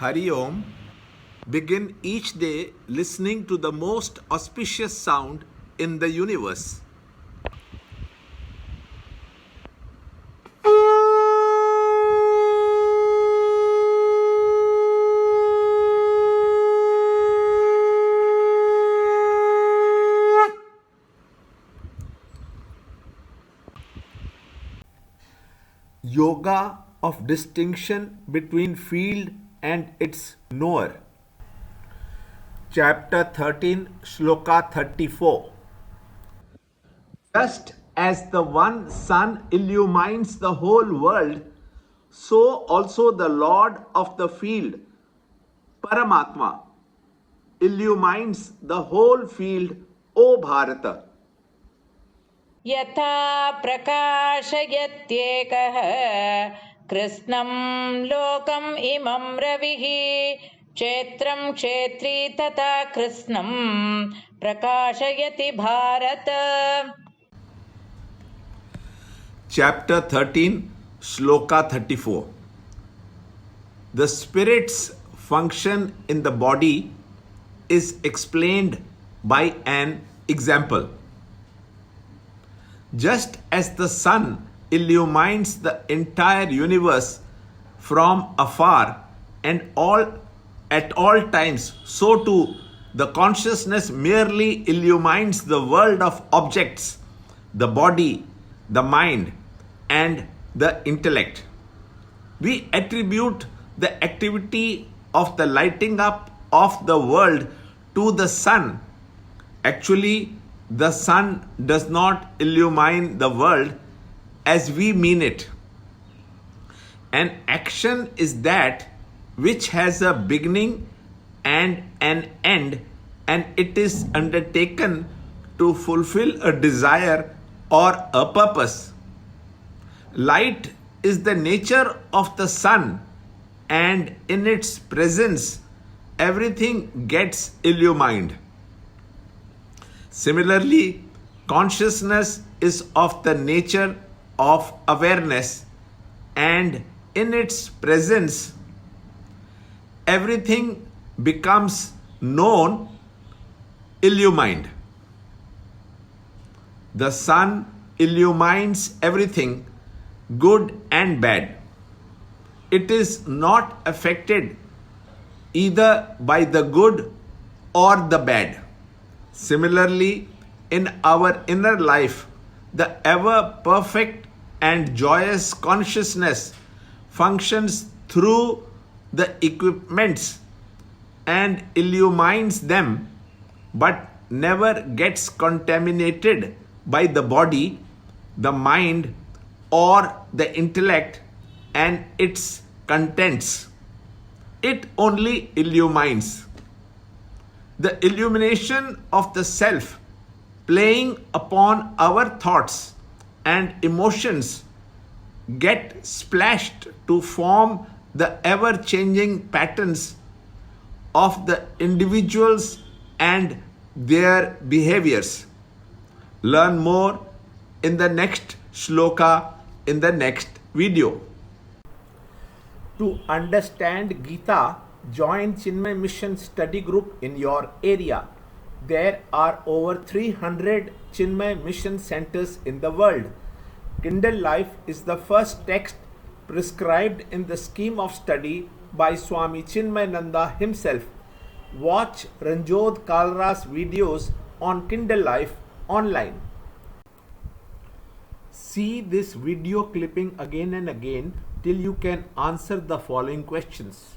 Hari Om. Begin each day listening to the most auspicious sound in the universe. Yoga of distinction between field and its knower. Chapter 13, Shloka 34. Just as the one sun illumines the whole world, so also the Lord of the field, Paramatma, illumines the whole field, O Bharata. यथा प्रकाशयत्येकः कृत्स्नं लोकम् इमं रविः क्षेत्रं क्षेत्री तथा कृत्स्नं प्रकाशयति Bharat. Chapter 13, Shloka 34. The spirit's function in the body is explained by an example. Just as the sun illumines the entire universe from afar and at all times, so too the consciousness merely illumines the world of objects, the body, the mind, and the intellect. We attribute the activity of the lighting up of the world to the sun. Actually, the sun does not illumine the world as we mean it. An action is that which has a beginning and an end, and it is undertaken to fulfill a desire or a purpose. Light is the nature of the sun, and in its presence, everything gets illumined. Similarly, consciousness is of the nature of awareness, and in its presence, everything becomes known, illumined. The sun illumines everything, good and bad. It is not affected either by the good or the bad. Similarly, in our inner life, the ever perfect and joyous consciousness functions through the equipments and illumines them, but never gets contaminated by the body, the mind, or the intellect and its contents. It only illumines. The illumination of the self playing upon our thoughts and emotions get splashed to form the ever-changing patterns of the individuals and their behaviors. Learn more in the next shloka in the next video. To understand Gita, join Chinmaya Mission study group in your area. There are over 300 Chinmaya Mission centers in the world. Kindle Life is the first text prescribed in the scheme of study by Swami Chinmayananda himself. Watch Ranjod Kalra's videos on Kindle Life online. See this video clipping again and again till you can answer the following questions.